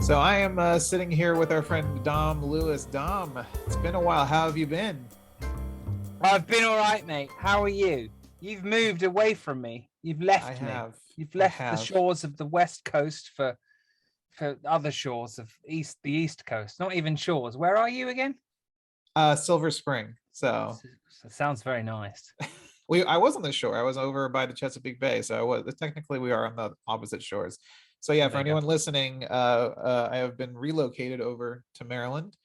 So I am sitting here with our friend Dom Lewis. Dom, it's been a while. How have you been? I've been all right, mate. How are you? You've moved away from me. You've left me. You've left the shores of the West Coast for other shores of the East Coast. Not even shores. Where are you again? Silver Spring. So it sounds very nice. I was on the shore. I was over by the Chesapeake Bay. So technically we are on the opposite shores. So yeah, for anyone listening, I have been relocated over to Maryland.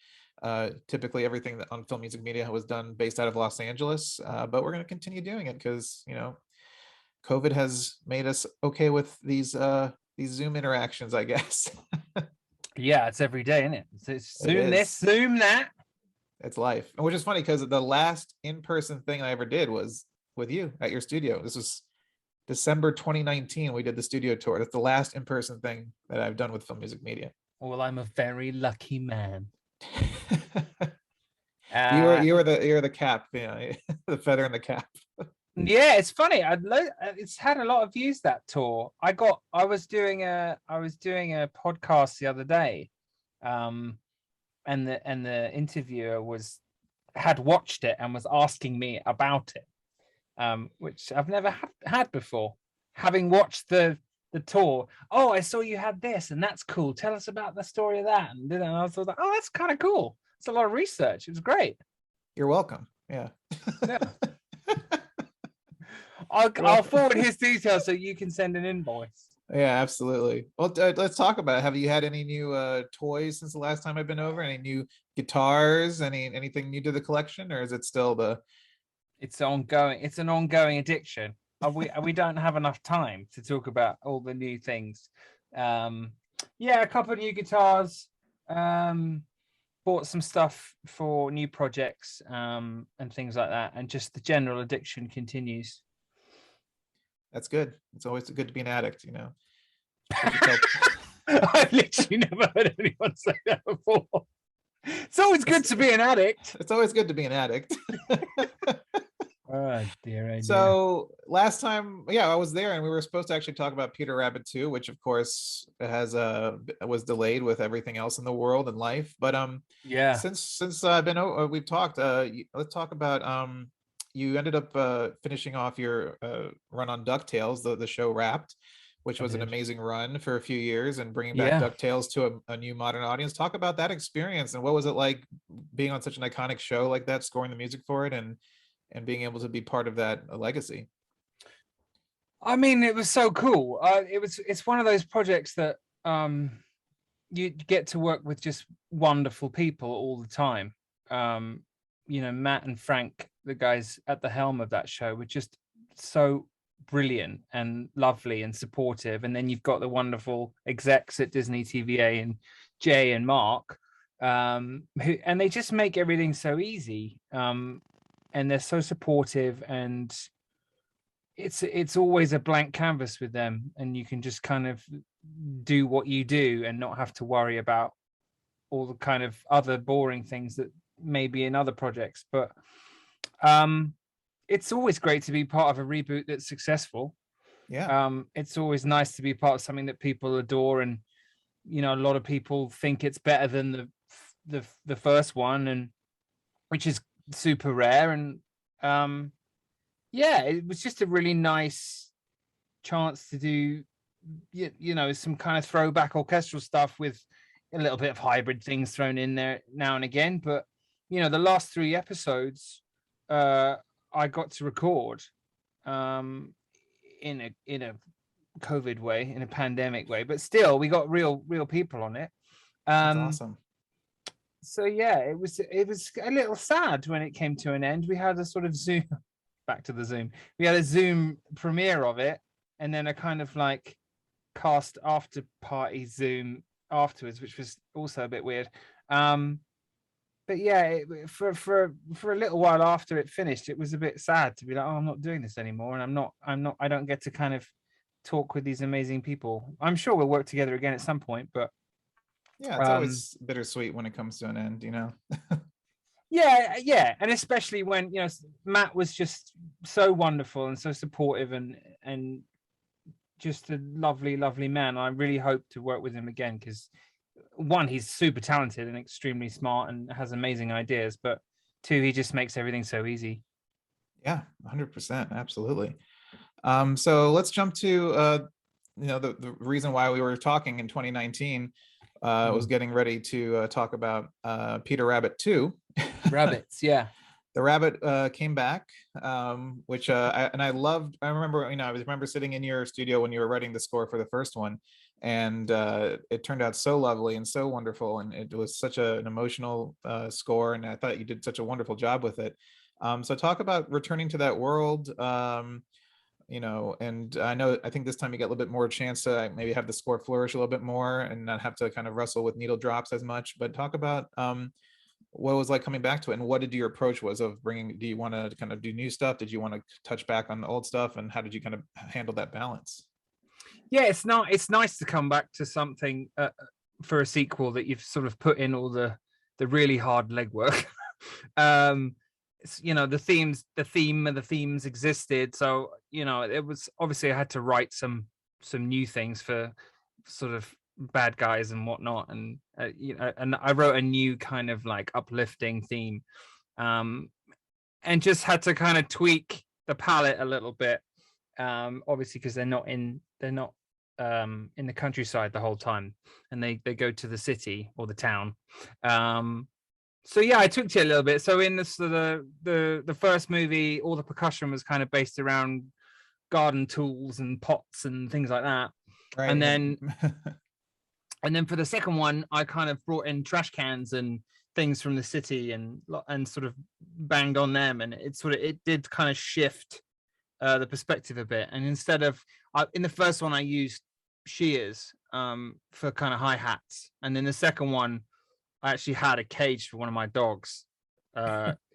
Typically everything that on Film Music Media was done based out of Los Angeles, but we're going to continue doing it because, you know, COVID has made us okay with these Zoom interactions, I guess. Yeah, it's every day, isn't it? It's Zoom this, Zoom that. It's life. Which is funny because the last in-person thing I ever did was with you at your studio. This was December 2019. We did the studio tour. That's the last in-person thing that I've done with Film Music Media. Well, I'm a very lucky man. You're the cap, you know, the feather in the cap. Yeah, it's funny. It's had a lot of views, that tour. I was doing a podcast the other day, and the interviewer had watched it and was asking me about it, which I've never had before. Having watched the tour, oh, I saw you had this, and that's cool. Tell us about the story of that. And I was like, oh, that's kind of cool. It's a lot of research. It was great. You're welcome. Yeah. I'll forward his details so you can send an invoice. Yeah, absolutely. Well, let's talk about it. Have you had any new toys since the last time I've been over? Any new guitars? Anything new to the collection, or is it still It's ongoing. It's an ongoing addiction. We don't have enough time to talk about all the new things. Yeah, a couple of new guitars. Bought some stuff for new projects, and things like that, and just the general addiction continues. That's good. It's always good to be an addict, you know. I've literally never heard anyone say that before. It's always good to be an addict. It's always good to be an addict. Oh dear. So last time, yeah, I was there, and we were supposed to actually talk about Peter Rabbit 2, which of course was delayed with everything else in the world and life. But yeah, since we've talked. Let's talk about you ended up finishing off your run on Ducktales. The show Wrapped, which was an amazing run for a few years, and bringing back Ducktales to a new modern audience. Talk about that experience, and what was it like being on such an iconic show like that, scoring the music for it, and being able to be part of that legacy. I mean, it was so cool. It's one of those projects that you get to work with just wonderful people all the time. You know, Matt and Frank, the guys at the helm of that show, were just so brilliant and lovely and supportive. And then you've got the wonderful execs at Disney TVA and Jay and Mark, and they just make everything so easy. And they're so supportive, and it's always a blank canvas with them, and you can just kind of do what you do and not have to worry about all the kind of other boring things that may be in other projects. But it's always great to be part of a reboot that's successful. It's always nice to be part of something that people adore, and you know, a lot of people think it's better than the first one, and which is super rare. And yeah, it was just a really nice chance to do you know, some kind of throwback orchestral stuff with a little bit of hybrid things thrown in there now and again. But you know, the last 3 episodes I got to record in a COVID way, in a pandemic way, but still we got real people on it. That's awesome. So yeah, it was a little sad when it came to an end. We had a sort of Zoom back to the Zoom. We had a Zoom premiere of it, and then a kind of like cast after party Zoom afterwards, which was also a bit weird. But yeah, for a little while after it finished, it was a bit sad to be like, oh, I'm not doing this anymore, and I don't get to kind of talk with these amazing people. I'm sure we'll work together again at some point, but yeah, it's always bittersweet when it comes to an end, you know. yeah, and especially when, you know, Matt was just so wonderful and so supportive and just a lovely man. I really hope to work with him again, because one, he's super talented and extremely smart and has amazing ideas, but two, he just makes everything so easy. Yeah, 100%, absolutely. So let's jump to the reason why we were talking in 2019 was getting ready to talk about Peter Rabbit 2. Rabbits, yeah. The Rabbit came back, which I loved. I remember, I remember sitting in your studio when you were writing the score for the first one, and it turned out so lovely and so wonderful, and it was such an emotional score, and I thought you did such a wonderful job with it. So talk about returning to that world, and I think this time you get a little bit more chance to maybe have the score flourish a little bit more and not have to kind of wrestle with needle drops as much. But talk about what it was like coming back to it, and what did your approach was of bringing, do you want to kind of do new stuff? Did you want to touch back on the old stuff, and how did you kind of handle that balance? Yeah, it's nice to come back to something for a sequel that you've sort of put in all the really hard legwork. The themes existed, so it was obviously I had to write some new things for sort of bad guys and whatnot, and and I wrote a new kind of like uplifting theme, and just had to kind of tweak the palette a little bit, obviously because they're not in the countryside the whole time, and they go to the city or the town. So yeah, I tweaked it a little bit. So in the first movie, all the percussion was kind of based around garden tools and pots and things like that. Right. And then for the second one, I kind of brought in trash cans and things from the city and sort of banged on them, and it did kind of shift the perspective a bit. And instead of in the first one, I used shears for kind of hi-hats, and then the second one, I actually had a cage for one of my dogs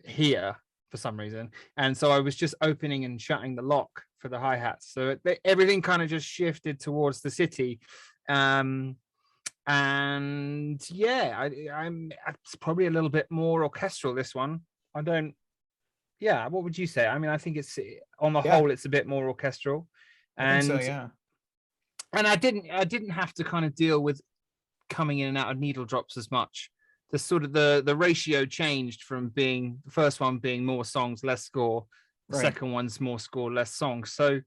here for some reason, and so I was just opening and shutting the lock for the hi-hats. So everything kind of just shifted towards the city. And yeah, it's probably a little bit more orchestral, this one. What would you say? I mean, I think it's on the whole it's a bit more orchestral. I think so, yeah. And I didn't have to kind of deal with coming in and out of needle drops as much. The sort of the ratio changed from being the first one being more songs, less score. The second one's more score, less songs. So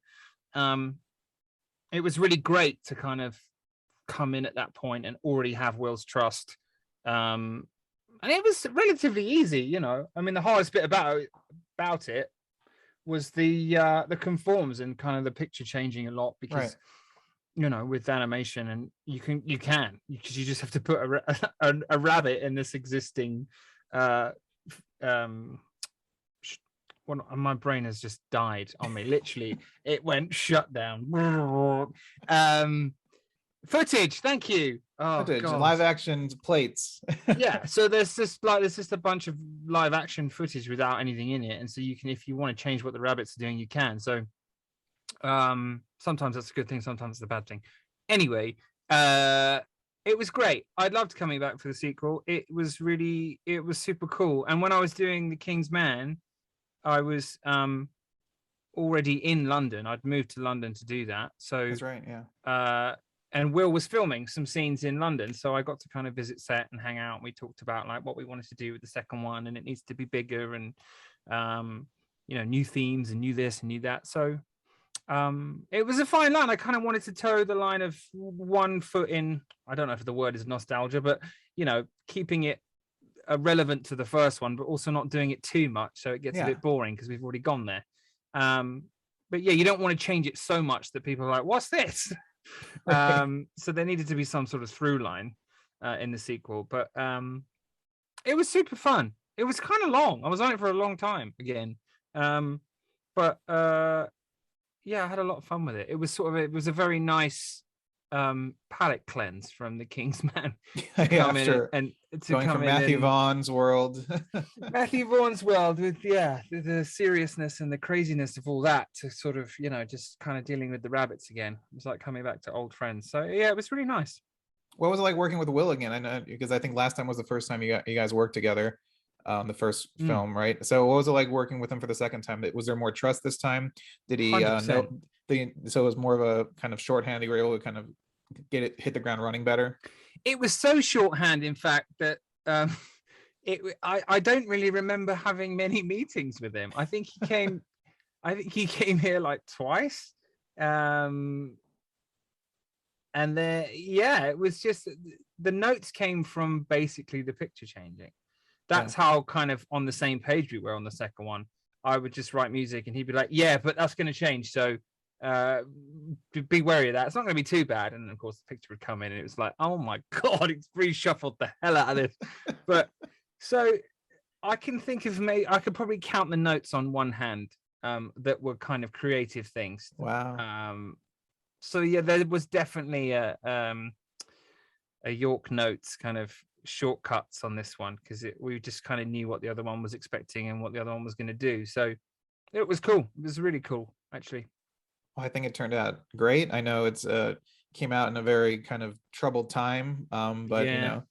it was really great to kind of come in at that point and already have Will's trust. And it was relatively easy, I mean, the hardest bit about it was the conforms and kind of the picture changing a lot, because with animation, and you can because you just have to put a rabbit in this existing my brain has just died on me. Literally, it went shut down. Footage, thank you. Footage, live action plates. Yeah, so there's just a bunch of live action footage without anything in it, and so you can, if you want to change what the rabbits are doing, you can. So sometimes that's a good thing, sometimes it's a bad thing. Anyway, it was great. I loved coming back for the sequel. It was super cool. And when I was doing The King's Man, I was already in London. I'd moved to London to do that. So that's right, yeah. And Will was filming some scenes in London, so I got to kind of visit set and hang out. And we talked about like what we wanted to do with the second one, and it needs to be bigger, and new themes and new this and new that. So it was a fine line. I kind of wanted to toe the line of 1 foot in, I don't know if the word is nostalgia, but keeping it relevant to the first one, but also not doing it too much so it gets a bit boring because we've already gone there. But yeah, you don't want to change it so much that people are like, what's this? So there needed to be some sort of through line in the sequel, but it was super fun. It was kind of long. I was on it for a long time again, but yeah, I had a lot of fun with it. It was a very nice palette cleanse from The King's Man. And to going from Matthew Vaughn's world. Matthew Vaughn's world with the seriousness and the craziness of all that, to sort of just kind of dealing with the rabbits again. It was like coming back to old friends. So yeah, it was really nice. What was it like working with Will again? I know, because I think last time was the first time you guys worked together, the first film, right? So what was it like working with him for the second time? Was there more trust this time? Did he know? So it was more of a kind of shorthand. You were able to kind of hit the ground running better? It was so shorthand, in fact, that I don't really remember having many meetings with him. I think he came here like twice. And then it was just the notes came from basically the picture changing. That's how kind of on the same page we were on the second one. I would just write music and he'd be like, yeah, but that's going to change. So be wary of that. It's not going to be too bad. And of course the picture would come in and it was like, oh my God, it's reshuffled the hell out of this. But so I can think of I could probably count the notes on one hand that were kind of creative things. Wow. So yeah, there was definitely a York Notes kind of shortcuts on this one because we just kind of knew what the other one was expecting and what the other one was going to do. So it was cool. It was really cool, actually. Well, I think it turned out great. I know it's came out in a very kind of troubled time, but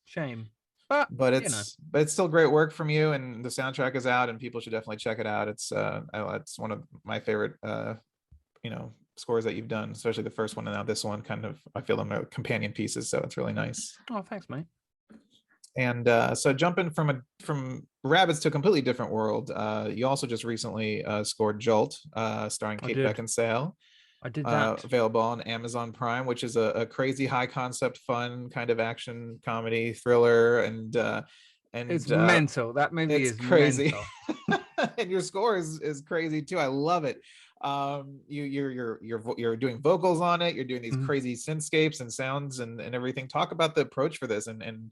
shame. But it's still great work from you, and the soundtrack is out, and people should definitely check it out. It's one of my favorite scores that you've done, especially the first one, and now this one. Kind of, I feel them are companion pieces, so it's really nice. Oh, thanks, mate. And so jumping from Rabbits to a completely different world, you also just recently scored Jolt, starring Kate Beckinsale. I did that. Available on Amazon Prime, which is a crazy high concept, fun kind of action comedy thriller, and it's mental. That movie is crazy. Mental. And your score is crazy too. I love it. You're doing vocals on it. You're doing these crazy synthscapes and sounds and everything. Talk about the approach for this and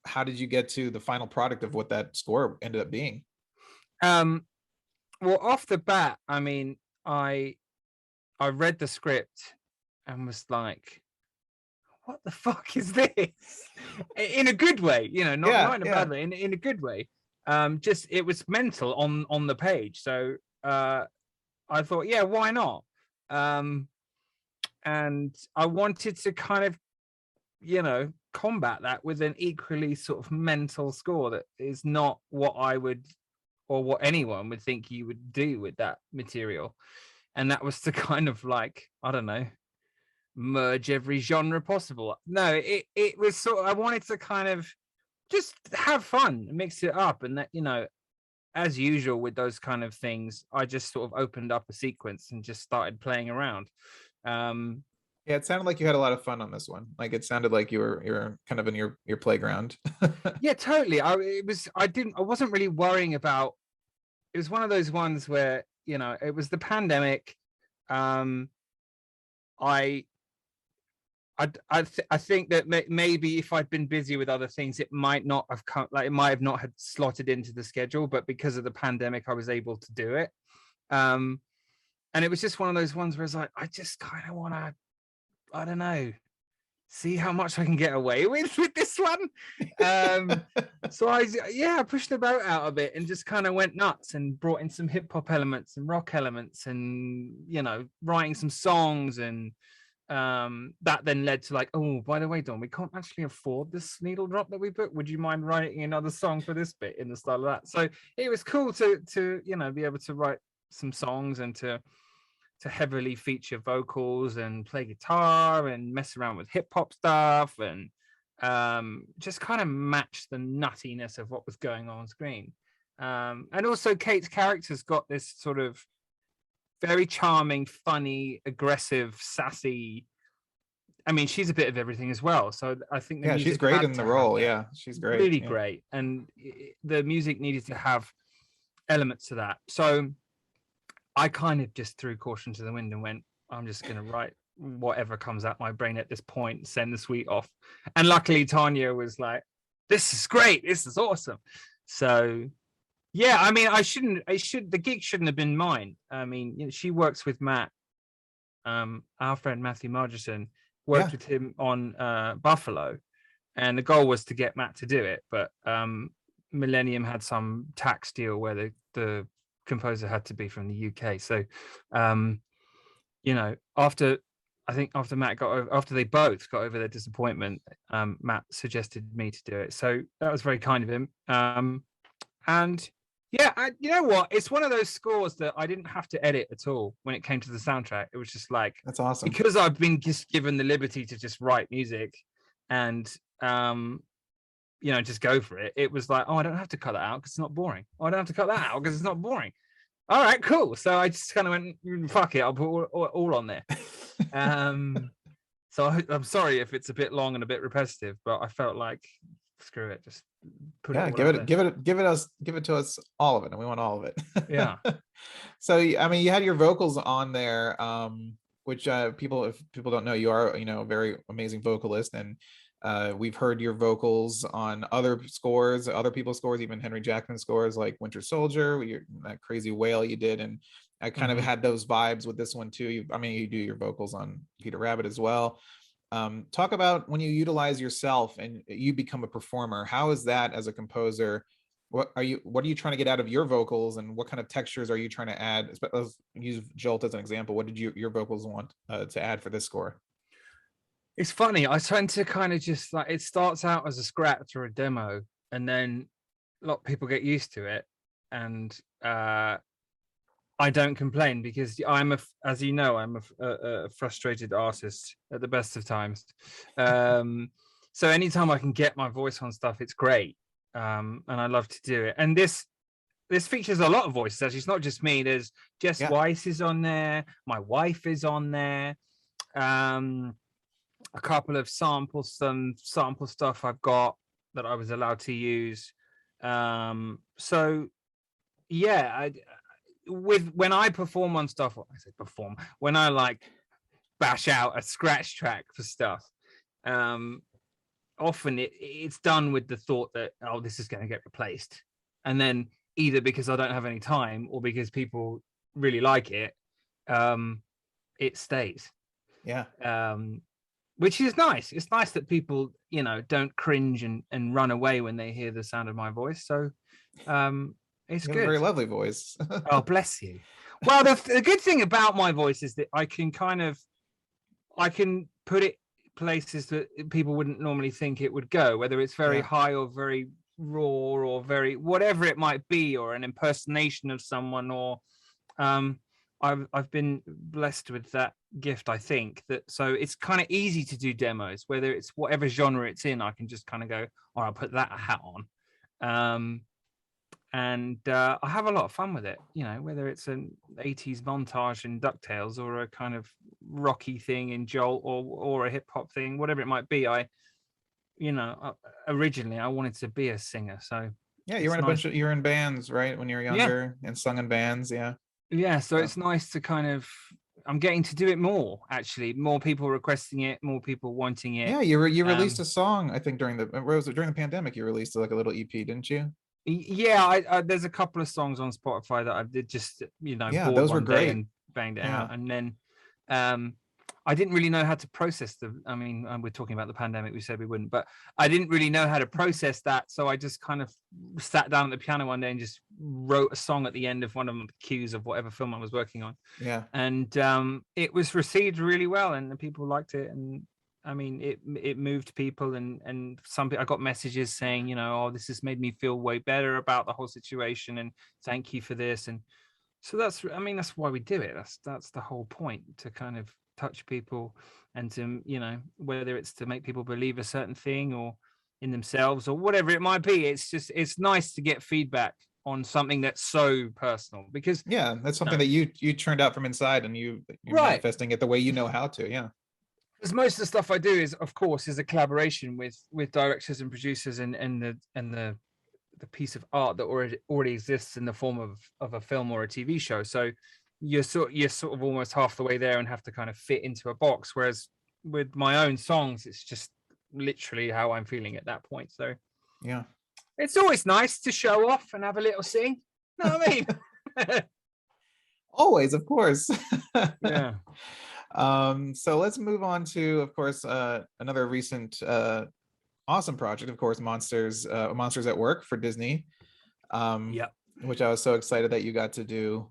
how did you get to the final product of what that score ended up being? Well, off the bat, I mean, I read the script and was like, what the fuck is this? In a good way, not in a bad way, in a good way. Just it was mental on the page. So I thought, yeah, why not? And I wanted to kind of, combat that with an equally sort of mental score that is not what I would or what anyone would think you would do with that material. And that was to kind of like, I don't know, merge every genre possible. No, it was sort of, I wanted to kind of just have fun, mix it up. And that, as usual with those kind of things, I just sort of opened up a sequence and just started playing around. Yeah, it sounded like you had a lot of fun on this one. Like it sounded like you were kind of in your playground. Yeah, totally. I wasn't really worrying about. It was one of those ones where it was the pandemic. I think that maybe if I'd been busy with other things, it might not have come. Like it might have not had slotted into the schedule, but because of the pandemic, I was able to do it. And it was just one of those ones where it's like, I just kind of want to. I don't know, see how much I can get away with this one. So I pushed the boat out a bit and just kind of went nuts and brought in some hip hop elements and rock elements and, writing some songs. And that then led to like, oh, by the way, Don, we can't actually afford this needle drop that we booked. Would you mind writing another song for this bit in the style of that? So it was cool to be able to write some songs and to heavily feature vocals and play guitar and mess around with hip hop stuff and just kind of match the nuttiness of what was going on screen. And also Kate's character's got this sort of very charming, funny, aggressive, sassy. I mean, she's a bit of everything as well. So I think she's great in the role. Yeah, she's great. Really great. And the music needed to have elements to that. So I kind of just threw caution to the wind and went, I'm just going to write whatever comes out my brain at this point, send the suite off. And luckily Tanya was like, this is great. This is awesome. So yeah, I mean, the gig shouldn't have been mine. I mean, she works with Matt, our friend Matthew Margerson, worked with him on Buffalo. And the goal was to get Matt to do it. But Millennium had some tax deal where the composer had to be from the UK. So, after they both got over their disappointment, Matt suggested me to do it. So that was very kind of him. And Yeah, you know what? It's one of those scores that I didn't have to edit at all when it came to the soundtrack. It was just like, That's awesome. because I've been just given the liberty to just write music and just go for it. It was like, oh, I don't have to cut that out because it's not boring. Oh, I don't have to cut that out because it's not boring. All right, cool. So I just kind of went, fuck it, I'll put all on there. So I'm sorry if it's a bit long and a bit repetitive, but I felt like, screw it, just put it all give out it there. give it to us, all of it, and we want all of it. Yeah. So I mean, you had your vocals on there, which if people don't know, you are, a very amazing vocalist, and we've heard your vocals on other scores, other people's scores, even Henry Jackman scores like Winter Soldier, that crazy whale you did, and I kind of had those vibes with this one too. You do your vocals on Peter Rabbit as well. Talk about when you utilize yourself and you become a performer. How is that as a composer? What are you trying to get out of your vocals, and what kind of textures are you trying to add? Let's use Jolt as an example. What did your vocals want to add for this score? It's funny. I tend to kind of just like, it starts out as a scratch or a demo, and then a lot of people get used to it, and I don't complain because as you know, I'm a frustrated artist at the best of times. So anytime I can get my voice on stuff, it's great, and I love to do it. And this features a lot of voices. Actually, it's not just me. There's Jess Weiss is on there. My wife is on there. A couple of some sample stuff I've got that I was allowed to use. So yeah, when I perform on stuff, I say perform, when I like bash out a scratch track for stuff, often it's done with the thought that, oh, this is going to get replaced, and then either because I don't have any time or because people really like it, it stays. Which is nice. It's nice that people, don't cringe and run away when they hear the sound of my voice. So it's good. A very lovely voice. Oh, bless you. Well, the good thing about my voice is that I can put it places that people wouldn't normally think it would go, whether it's very high or very raw or very whatever it might be, or an impersonation of someone, or I've been blessed with that gift, I think, so it's kind of easy to do demos, whether it's whatever genre it's in. I can just kind of go, or I'll put that hat on, and I have a lot of fun with it, whether it's an 80s montage in Ducktales or a kind of rocky thing in Jolt, or a hip hop thing, whatever it might be. Originally I wanted to be a singer, so you were you were in bands, right, when you were younger, and sung in bands. So it's nice to kind of, I'm getting to do it more, actually. More people requesting it, more people wanting it. You released a song, I think, during the pandemic. You released like a little EP, didn't you? I there's a couple of songs on Spotify that I did just bought those were great and banged it out, and then I didn't really know how to process we're talking about the pandemic, we said we wouldn't, but I didn't really know how to process that, so I just kind of sat down at the piano one day and just wrote a song at the end of one of the cues of whatever film I was working on. And it was received really well, and the people liked it, and it moved people, and some people, I got messages saying, oh, this has made me feel way better about the whole situation, and thank you for this. And so that's why we do it. That's the whole point, to kind of touch people, and to, whether it's to make people believe a certain thing or in themselves or whatever it might be. It's nice to get feedback on something that's so personal, because that's something that you turned out from inside, and you're manifesting it the way you know how to. Because most of the stuff I do is a collaboration with directors and producers, and the piece of art that already exists in the form of a film or a TV show. So you're sort of almost half the way there and have to kind of fit into a box. Whereas with my own songs, it's just literally how I'm feeling at that point. So it's always nice to show off and have a little sing. You know what I mean? Always, of course. Yeah. So let's move on to, of course, another recent awesome project, of course, Monsters at Work for Disney. Which I was so excited that you got to do.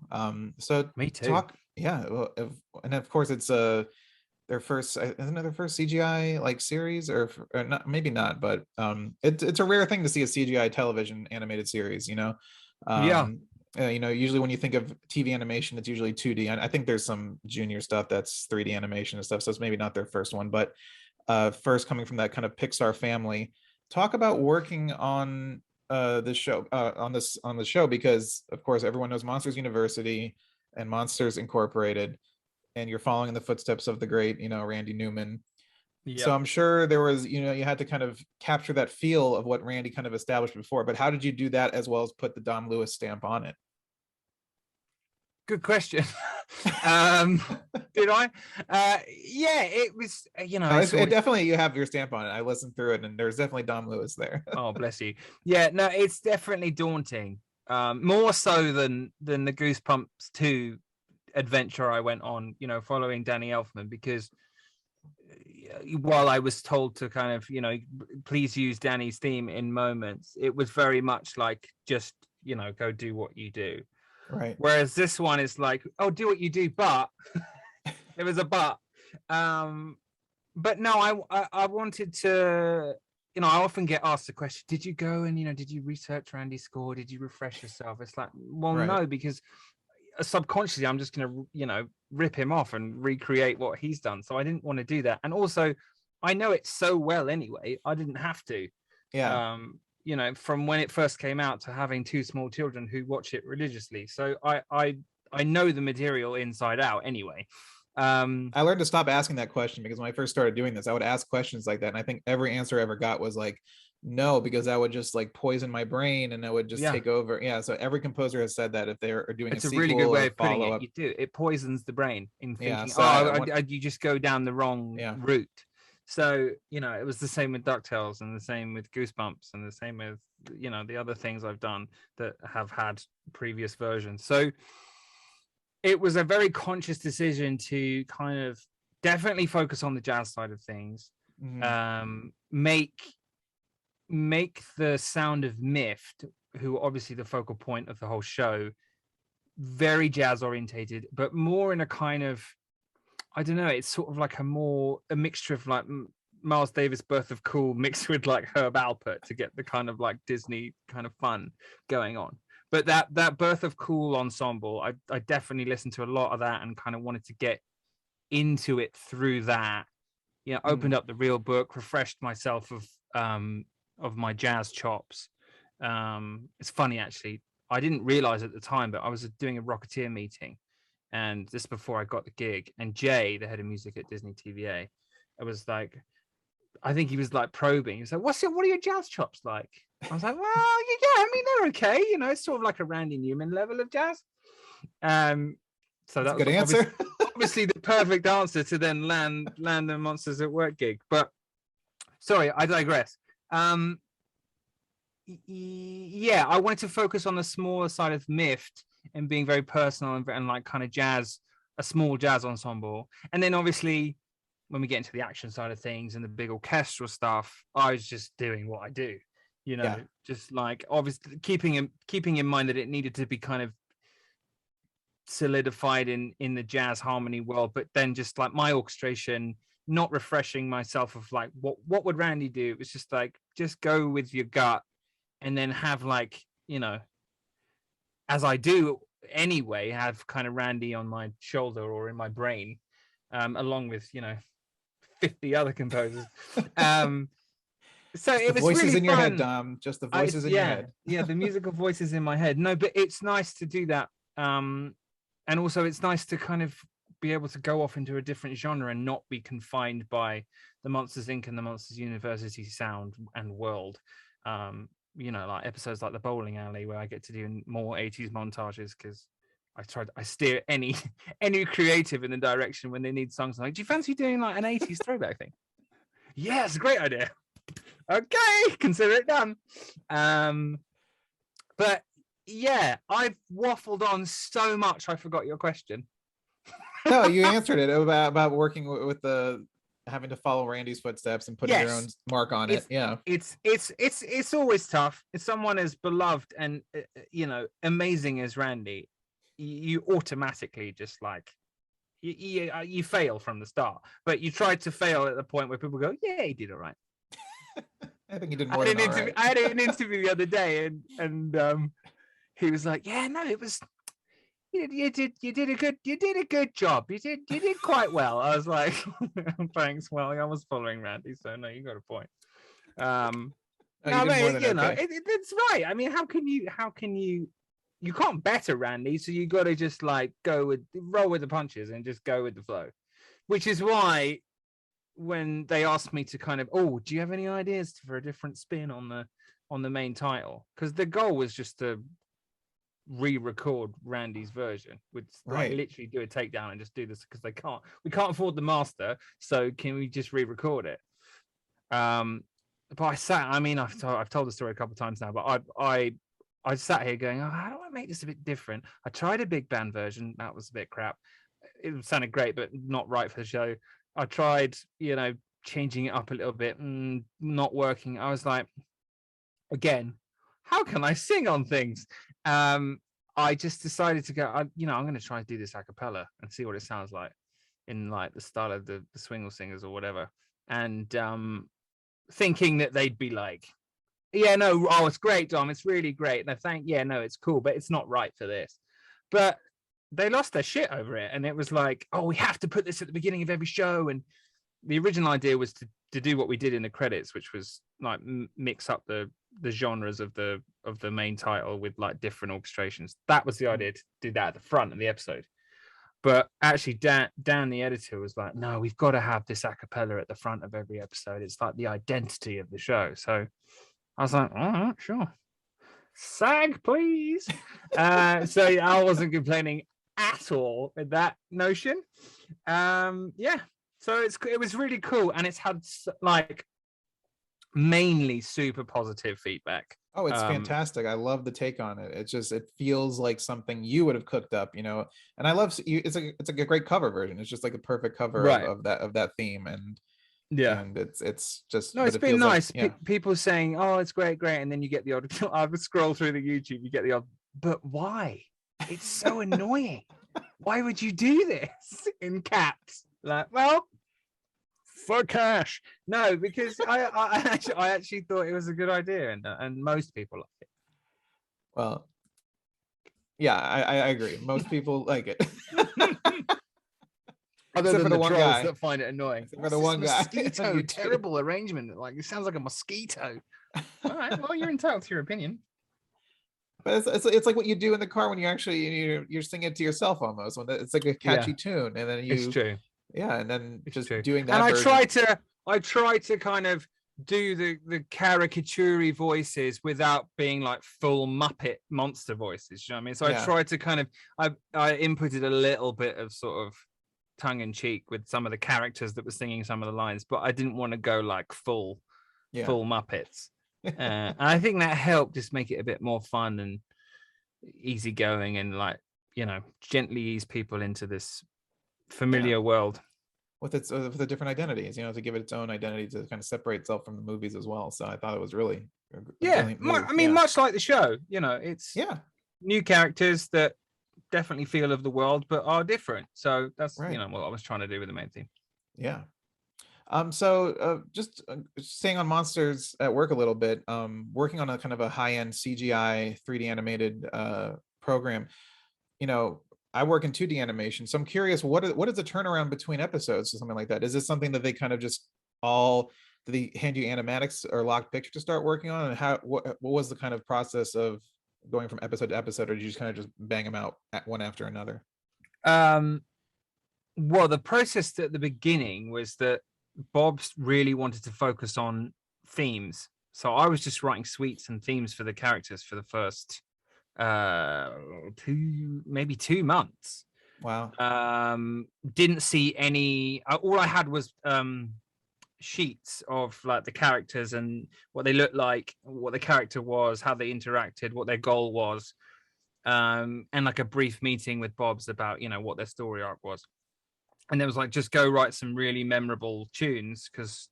So me too. And of course it's their first, isn't it their first CGI like series, or not, maybe not, but it's a rare thing to see a CGI television animated series, Yeah. Usually when you think of TV animation, it's usually 2D. I think there's some junior stuff that's 3D animation and stuff, so it's maybe not their first one, but first coming from that kind of Pixar family. Talk about working on this show on the show, because of course everyone knows Monsters University and Monsters Incorporated, and you're following in the footsteps of the great, Randy Newman. So Yep. I'm sure there was, you had to kind of capture that feel of what Randy kind of established before, but how did you do that as well as put the Dom Lewis stamp on it? Good question. Did I? Yeah, it was, No, it's it always, definitely, you have your stamp on it. I listened through it and there's definitely Dom Lewis there. oh, bless you. Yeah, no, it's definitely daunting. More so than the Goosebumps 2 adventure I went on, following Danny Elfman, because while I was told to kind of, please use Danny's theme in moments, it was very much like, just, go do what you do. Right. Whereas this one is like, oh, do what you do, but there was a but. But no, I wanted to, I often get asked the question, did you go and, did you research Randy's score? Did you refresh yourself? It's like, well, Right. no, because subconsciously I'm just going to, rip him off and recreate what he's done. So I didn't want to do that. And also, I know it so well anyway, I didn't have to. Yeah. From when it first came out to having 2 small children who watch it religiously. So I know the material inside out anyway. I learned to stop asking that question, because when I first started doing this, I would ask questions like that, and I think every answer I ever got was like, no, because that would just like poison my brain and it would just take over. Yeah, so every composer has said that if they're doing it's a a really sequel good way or of putting follow it. up. You do, it poisons the brain in Yeah, thinking, so I you just go down the wrong route. So it was the same with Ducktales, and the same with Goosebumps, and the same with the other things I've done that have had previous versions. So it was a very conscious decision to kind of definitely focus on the jazz side of things. Make the sound of Mift, who are obviously the focal point of the whole show, very jazz orientated, but more in a kind of, I don't know, it's sort of like a mixture of like Miles Davis' Birth of Cool mixed with like Herb Alpert to get the kind of like Disney kind of fun going on. But that Birth of Cool ensemble, I definitely listened to a lot of that and kind of wanted to get into it through that. Opened up the real book, refreshed myself of my jazz chops. It's funny actually. I didn't realize at the time, but I was doing a Rocketeer meeting, and this before I got the gig. And Jay, the head of music at Disney TVA, I was like, I think he was like probing. He was like, what are your jazz chops like? I was like, well, yeah, I mean, they're okay. It's sort of like a Randy Newman level of jazz. So that's that was a good answer. obviously the perfect answer to then land the Monsters at Work gig. But sorry, I digress. Yeah, I wanted to focus on the smaller side of Mift and being very personal and like kind of jazz, a small jazz ensemble. And then obviously when we get into the action side of things and the big orchestral stuff, I was just doing what I do, just like obviously keeping in mind that it needed to be kind of solidified in the jazz harmony world, but then just like my orchestration, not refreshing myself of like what would Randy do. It was just like, just go with your gut, and then have like, as I do anyway, have kind of Randy on my shoulder or in my brain, along with 50 other composers. So just it was voices really in your fun. head, Dom. Just the voices in your head. Yeah, the musical voices in my head. No, but it's nice to do that. And also it's nice to kind of be able to go off into a different genre and not be confined by the Monsters Inc. and the Monsters University sound and world. Like episodes like the bowling alley, where I get to do more 80s montages, because I steer any creative in the direction when they need songs. Like, do you fancy doing like an 80s throwback thing? Yeah, it's a great idea. Okay, consider it done. But yeah, I've waffled on so much I forgot your question. No, you answered it about working with the having to follow Randy's footsteps and putting your own mark on it. Yeah, it's always tough. If someone as beloved and amazing as Randy, you automatically just like you fail from the start. But you try to fail at the point where people go, yeah, he did all right. I think he did more than all right. I had an interview the other day, and he was like, yeah, no, it was, you did a good job. You did quite well. I was like, thanks. Well, I was following Randy, so no, you got a point. Oh, you did more than okay. It's right. I mean, how can you can't better Randy, so you got to just like roll with the punches and just go with the flow, which is why when they asked me to kind of, oh, do you have any ideas for a different spin on the main title? Because the goal was just to re-record Randy's version, with like literally do a takedown and just do this, because we can't afford the master, so can we just re-record it? But I've told the story a couple of times now, but I sat here going, oh, how do I make this a bit different? I tried a big band version, that was a bit crap. It sounded great, but not right for the show. I tried, changing it up a little bit, not working. I was like, again, how can I sing on things? I just decided to go, I'm going to try and do this a cappella and see what it sounds like in like the style of the Swingle Singers or whatever. And thinking that they'd be like, yeah, no, oh, it's great, Dom, it's really great. And it's cool, but it's not right for this. But they lost their shit over it. And it was like, oh, we have to put this at the beginning of every show. And the original idea was to do what we did in the credits, which was like mix up the genres of the main title with like different orchestrations. That was the idea, to do that at the front of the episode. But actually, Dan, the editor, was like, no, we've got to have this a cappella at the front of every episode. It's like the identity of the show. So I was like, all right, sure. SAG, please. So I wasn't complaining at all with that notion. So it was really cool, and it's had like mainly super positive feedback. Oh, it's fantastic. I love the take on it. It feels like something you would have cooked up, and I love it's a great cover version. It's just like a perfect cover of that theme. And it's just, no, it's been nice. People saying, oh, it's great, and then you get the odd, I would scroll through the YouTube, you get the odd, but why? It's so annoying. Why would you do this in caps? Like, well, for cash. No, because I actually thought it was a good idea, and most people like it. Well, yeah, I agree. Most people like it. Other than the one guy that find it annoying. For the one guy. Mosquito, terrible arrangement. Like, it sounds like a mosquito. All right, well, you're entitled to your opinion. But it's like what you do in the car when you actually you're singing it to yourself almost. When it's like a catchy tune, and then it's true. Yeah, and then just doing that. And I try to kind of do the caricature voices without being like full Muppet monster voices. You know what I mean? So I tried to kind of I inputted a little bit of sort of tongue in cheek with some of the characters that were singing some of the lines, but I didn't want to go like full Muppets. And I think that helped just make it a bit more fun and easygoing, and like, gently ease people into this familiar world with the different identities, to give it its own identity, to kind of separate itself from the movies as well. So I thought it was really much like the show. It's new characters that definitely feel of the world but are different. So that's what I was trying to do with the main theme. Just staying on monsters at work a little bit, working on a kind of a high-end CGI 3D animated program. I work in 2D animation, so I'm curious, what is the turnaround between episodes or something like that? Is this something that they kind of just do they hand you animatics or locked picture to start working on? And what was the kind of process of going from episode to episode, or did you just kind of just bang them out one after another? Well, the process at the beginning was that Bob really wanted to focus on themes, so I was just writing suites and themes for the characters for the first 2 months. Wow. Didn't see any, all I had was sheets of like the characters and what they looked like, what the character was, how they interacted, what their goal was, and like a brief meeting with Bob's about what their story arc was. And there was like, just go write some really memorable tunes, because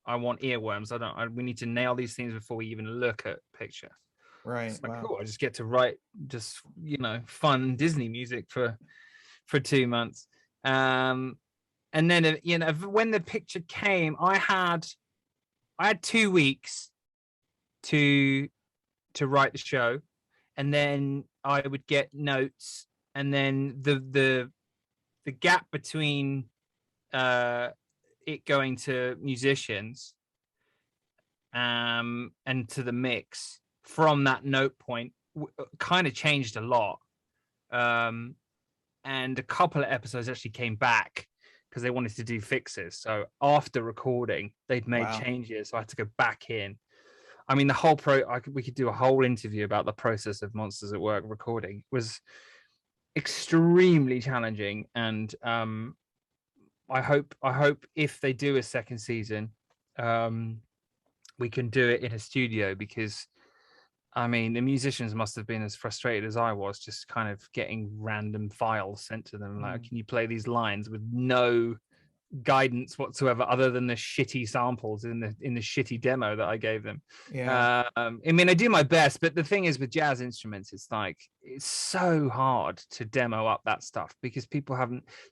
I want earworms. We need to nail these things before we even look at picture. Right. Like, cool. I just get to write just fun Disney music for 2 months. And then when the picture came, I had 2 weeks to write the show, and then I would get notes, and then the gap between it going to musicians and to the mix from that note point kind of changed a lot. And a couple of episodes actually came back because they wanted to do fixes. So after recording, they'd made changes. So I had to go back in. I mean, the whole we could do a whole interview about the process of Monsters at Work recording. It was extremely challenging. And I hope if they do a second season, we can do it in a studio, because I mean, the musicians must have been as frustrated as I was, just kind of getting random files sent to them. Like, can you play these lines with no guidance whatsoever, other than the shitty samples in the shitty demo that I gave them? Yeah. I mean, I do my best, but the thing is with jazz instruments, it's so hard to demo up that stuff because people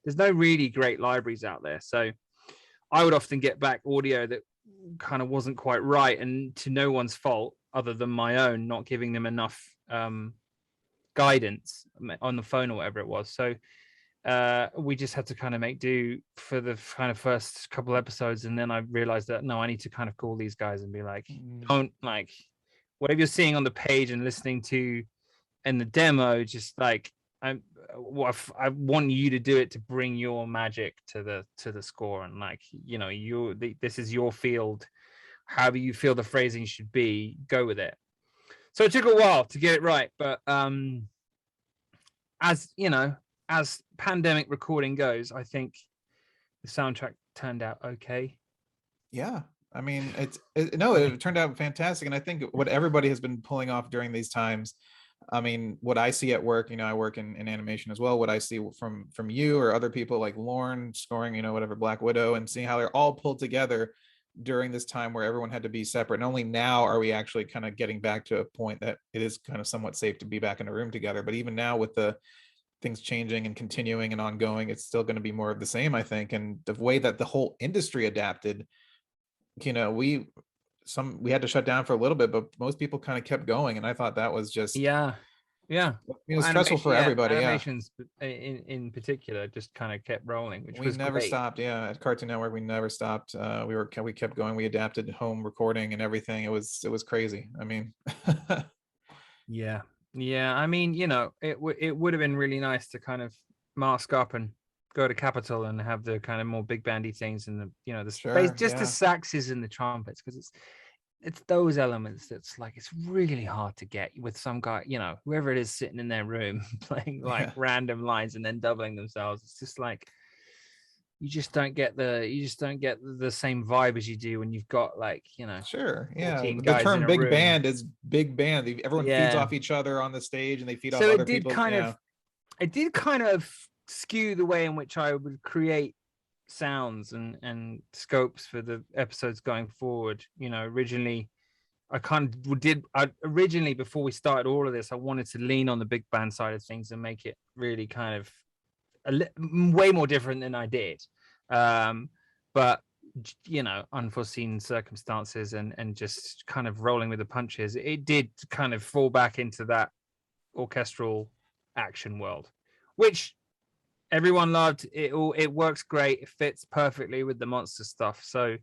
there's no really great libraries out there. So I would often get back audio that kind of wasn't quite right, and to no one's fault other than my own, not giving them enough guidance on the phone or whatever it was. So we just had to kind of make do for the kind of first couple episodes, and then I realized that no, I need to kind of call these guys and be like, don't, like, whatever you're seeing on the page and listening to in the demo, just like I want you to do it to bring your magic to the score, and like, you know, this is your field. However you feel the phrasing should be, go with it. So it took a while to get it right, but as you know, as pandemic recording goes, I think the soundtrack turned out okay. Yeah, I mean, it turned out fantastic, and I think what everybody has been pulling off during these times, I mean, what I see at work, you know, I work in animation as well. What I see from you or other people like Lorne scoring, you know, whatever, Black Widow, and seeing how they're all pulled together during this time where everyone had to be separate. And only now are we actually kind of getting back to a point that it is kind of somewhat safe to be back in a room together. But even now, with the things changing and continuing and ongoing, it's still going to be more of the same, I think. And the way that the whole industry adapted, you know, we had to shut down for a little bit, but most people kind of kept going, and I thought that was just it was stressful for everybody. Animations in particular just kind of kept rolling, which we was never great. stopped. At Cartoon Network, we never stopped. We kept going. We adapted home recording and everything. It was crazy. I mean, yeah, I mean, you know, it would have been really nice to kind of mask up and go to Capitol and have the kind of more big bandy things and the, you know, the space, just the saxes and the trumpets, because it's those elements that's like, it's really hard to get with some guy, you know, whoever it is sitting in their room playing like random lines and then doubling themselves. It's just like, you just don't get the same vibe as you do when you've got, like, you know, the term big band is big band. Everyone feeds off each other on the stage, and they feed off other people. It did kind of skew the way in which I would create sounds and scopes for the episodes going forward. You know, originally before we started all of this, I wanted to lean on the big band side of things and make it really kind of way more different than I did. But you know, unforeseen circumstances and just kind of rolling with the punches, it did kind of fall back into that orchestral action world, which everyone loved. It works great. It fits perfectly with the monster stuff. So,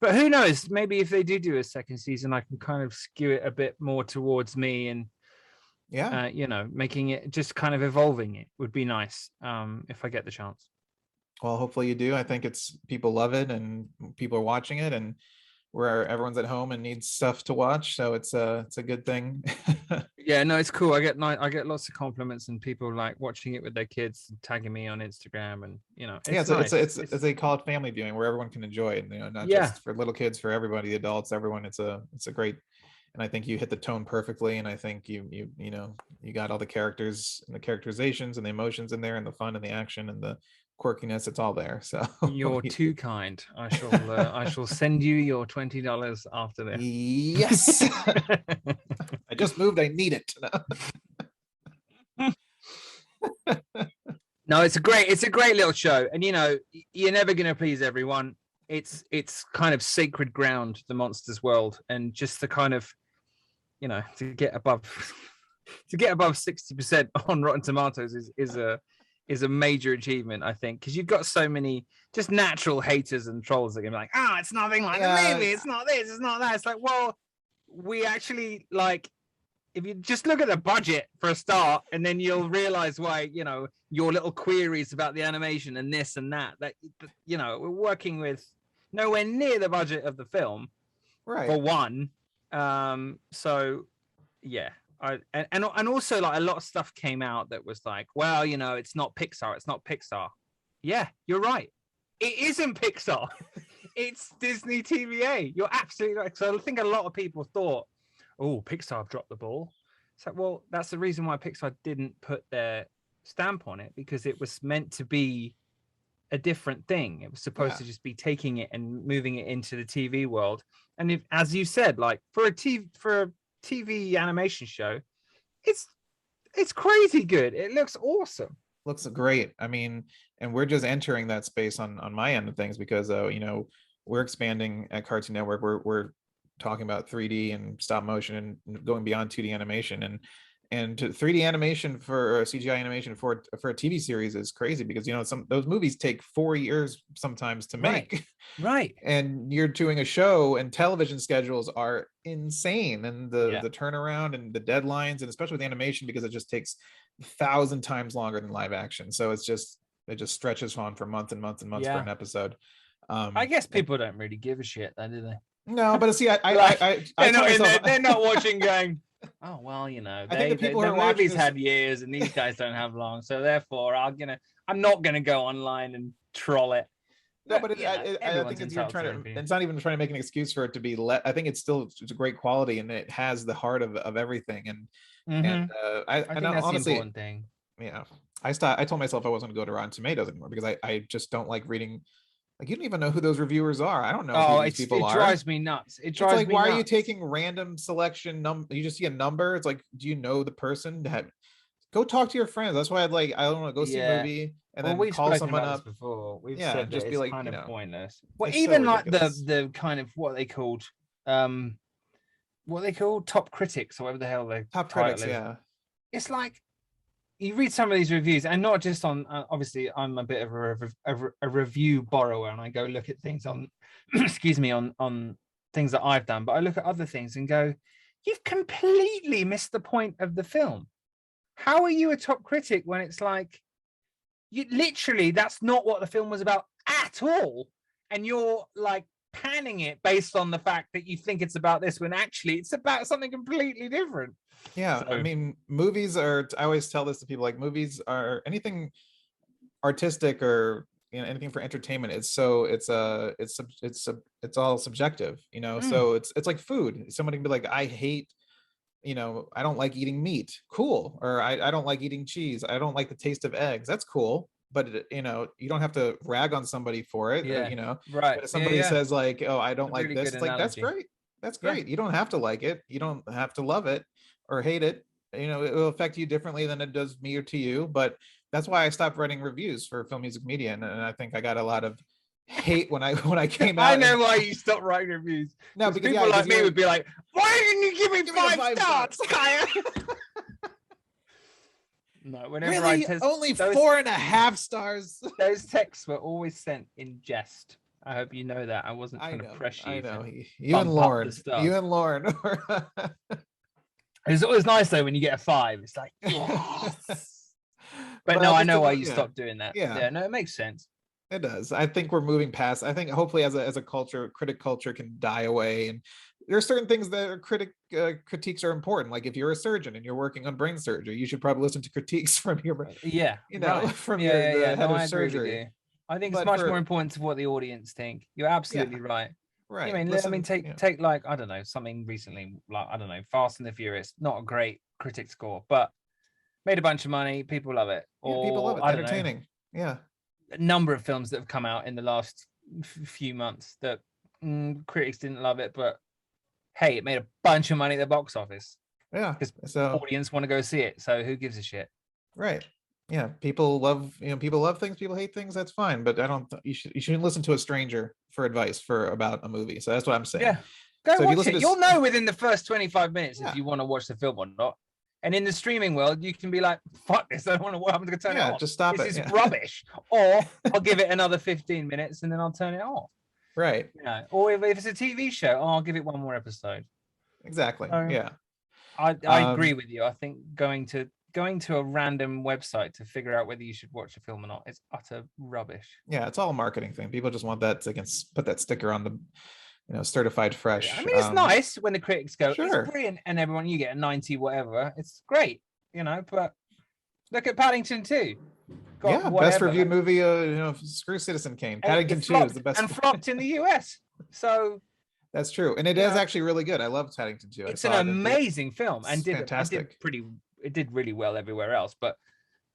but who knows? Maybe if they do a second season, I can kind of skew it a bit more towards me, and you know, making it just kind of evolving. It would be nice if I get the chance. Well, hopefully you do. I think people love it, and people are watching it, and where everyone's at home and needs stuff to watch, so it's a good thing. Yeah, no, it's cool. I get lots of compliments and people like watching it with their kids, tagging me on Instagram, and you know, it's nice. They call it family viewing, where everyone can enjoy it. You know, not just for little kids, for everybody, the adults, everyone. It's a great, and I think you hit the tone perfectly. And I think you know, you got all the characters and the characterizations and the emotions in there, and the fun and the action and the quirkiness. It's all there. So you're too kind. I shall send you your $20 after this. Yes. I just moved. I need it. No, it's a great little show, and you know, you're never going to please everyone. It's kind of sacred ground, the monsters world, and just the kind of, you know, to get above to get above 60% on Rotten Tomatoes is a major achievement, I think, because you've got so many just natural haters and trolls that are gonna be like, oh, it's nothing like the movie, it's not this, it's not that. It's like, well, we actually like, if you just look at the budget for a start, and then you'll realize why, you know, your little queries about the animation and this and that, you know, we're working with nowhere near the budget of the film, right? For one. So yeah. And also, like, a lot of stuff came out that was like, well, you know, it's not Pixar. Yeah, you're right, it isn't Pixar. It's Disney TVA. You're absolutely right. So I think a lot of people thought, oh, Pixar have dropped the ball. It's like, well, that's the reason why Pixar didn't put their stamp on it, because it was meant to be a different thing. It was supposed to just be taking it and moving it into the TV world. And if, as you said, like for a TV animation show, it's crazy good. It looks awesome. Looks great. I mean, and we're just entering that space on my end of things, because you know, we're expanding at Cartoon Network. We're talking about 3D and stop motion and going beyond 2D animation, and to 3D animation for CGI animation for a TV series is crazy, because you know, those movies take 4 years sometimes to make. Right. And you're doing a show, and television schedules are insane, and the turnaround and the deadlines, and especially with animation, because it just takes 1,000 times longer than live action. So it just stretches on for months and months and months for an episode. I guess people don't really give a shit then, do they? No, but see, they're not watching going, oh well, you know, I think the people the who are watching movies had years and these guys don't have long, so therefore I'm not gonna go online and troll it. No, but I think you're trying to. It's not even trying to make an excuse for it to be. I think it's a great quality, and it has the heart of everything. And I think that's honestly, the important thing. Yeah, I told myself I wasn't going to go to Rotten Tomatoes anymore, because I just don't like reading. Like, you don't even know who those reviewers are. I don't know who these people are. It drives me nuts. It drives me nuts. Why are you taking random selection you just see a number? It's like, do you know the person? Go talk to your friends. That's why I don't want to go see a movie and then call someone up before. We've said just be like, kind of pointless. Well, so even like the kind of what they called top critics, or whatever the hell they top critics. Yeah, it's like, you read some of these reviews, and not just on obviously I'm a bit of a review borrower, and I go look at things on excuse me, on things that I've done, but I look at other things and go, you've completely missed the point of the film. How are you a top critic when it's like, you literally, that's not what the film was about at all, and you're like panning it based on the fact that you think it's about this, when actually it's about something completely different. Yeah, so, I mean, movies are, I always tell this to people, like, movies are anything artistic or, you know, anything for entertainment. It's all subjective, you know. So it's like food. Somebody can be like, I hate, you know, I don't like eating meat. Cool. Or I don't like eating cheese. I don't like the taste of eggs. That's cool. But you know, you don't have to rag on somebody for it. You know, right. But if somebody says like, oh, I don't like this, it's like, analogy. That's great. You don't have to like it. You don't have to love it or hate it. You know, it will affect you differently than it does me or to you. But that's why I stopped writing reviews for Film.Music.Media, and I think I got a lot of hate when I came out. I know why you stopped writing reviews. No, because people like me would be like, why didn't you give me five stars, Kaya? No, whenever really? Only 4.5 stars. Those texts were always sent in jest. I hope you know that. I wasn't trying to press you. I know. You and Lauren. It's always nice though when you get a 5. It's like, yes. But no, I know why you stopped doing that. Yeah, no, it makes sense. It does. I think we're moving past. I think hopefully as a culture, critic culture can die away, and there are certain things that are critiques are important. Like if you're a surgeon and you're working on brain surgery, you should probably listen to critiques from your from your head of surgery. I think it's much more important to what the audience think. You're absolutely right. Right. I mean, take like, I don't know, something recently, like, I don't know, Fast and the Furious, not a great critic score, but made a bunch of money. People love it. Or people love it. Entertaining. Yeah. A number of films that have come out in the last few months that critics didn't love it, but hey, it made a bunch of money at the box office. Yeah. Because audience want to go see it. So who gives a shit? Right. Yeah, people love things, people hate things, that's fine, but you shouldn't listen to a stranger for advice about a movie. So that's what I'm saying. Yeah, go watch it. You'll know within the first 25 minutes if you want to watch the film or not. And in the streaming world, you can be like, fuck this, I don't want to watch, I'm going to turn it off. Just stop this it. is rubbish. Or I'll give it another 15 minutes and then I'll turn it off. Right. Or if it's a TV show, I'll give it one more episode. Exactly. So, I agree with you. I think going to a random website to figure out whether you should watch a film or not is utter rubbish. Yeah, it's all a marketing thing. People just want that, so they can put that sticker on the certified fresh. I mean, it's nice when the critics go, sure, it's brilliant, and everyone, you get a 90 whatever. It's great, but look at Paddington 2. Best reviewed movie, screw Citizen Kane. Paddington 2 is the best. And flopped in the US. So that's true. And it is actually really good. I love Paddington 2. It's an amazing film and fantastic. It did really well everywhere else, but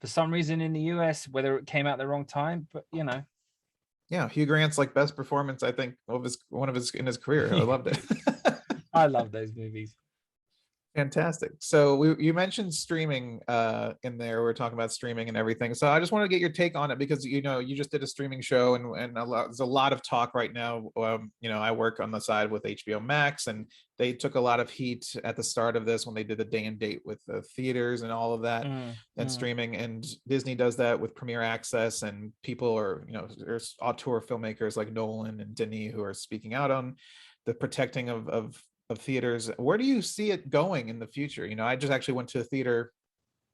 for some reason in the US, whether it came out the wrong time, but Yeah, Hugh Grant's like best performance, I think, one of his in his career. I loved it. I love those movies. Fantastic. So you mentioned streaming in there. We're talking about streaming and everything. So I just want to get your take on it, because you just did a streaming show, and there's a lot of talk right now. I work on the side with HBO Max, and they took a lot of heat at the start of this when they did the day and date with the theaters and all of that, and streaming. And Disney does that with Premiere Access, and people are, there's auteur filmmakers like Nolan and Denis who are speaking out on the protecting of theaters. Where do you see it going in the future? I just actually went to a theater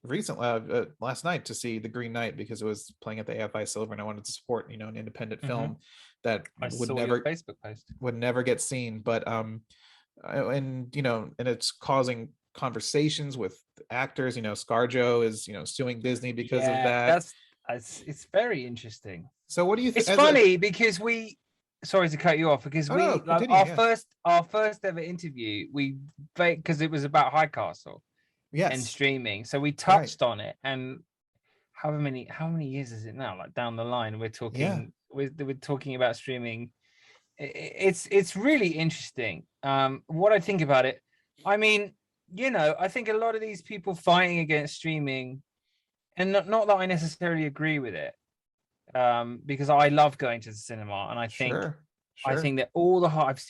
recently, last night, to see The Green Knight, because it was playing at the AFI Silver, and I wanted to support, an independent film that would never get seen. But and it's causing conversations with actors. ScarJo is suing Disney because of that. It's very interesting. So what do you think? It's funny because sorry to cut you off, because our first ever interview, because it was about High Castle and streaming, so we touched on it. And how many years is it now, like down the line, we're talking we're talking about streaming. It's really interesting. What I think about it, I mean, I think a lot of these people fighting against streaming, and not that I necessarily agree with it, because I love going to the cinema, and I think I think that all the hard,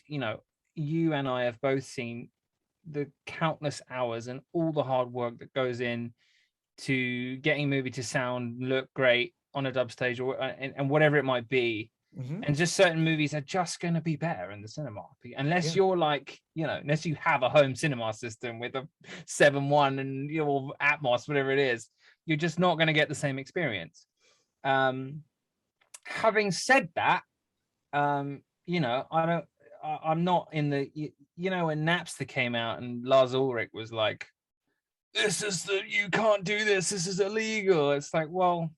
you and I have both seen the countless hours and all the hard work that goes in to getting a movie to sound, look great on a dub stage, and whatever it might be. And just certain movies are just going to be better in the cinema, unless you're like, unless you have a home cinema system with a 7.1 and Atmos, whatever it is, you're just not going to get the same experience. Having said that, I'm not in the, when Napster came out and Lars Ulrich was like, you can't do this is illegal. It's like, well,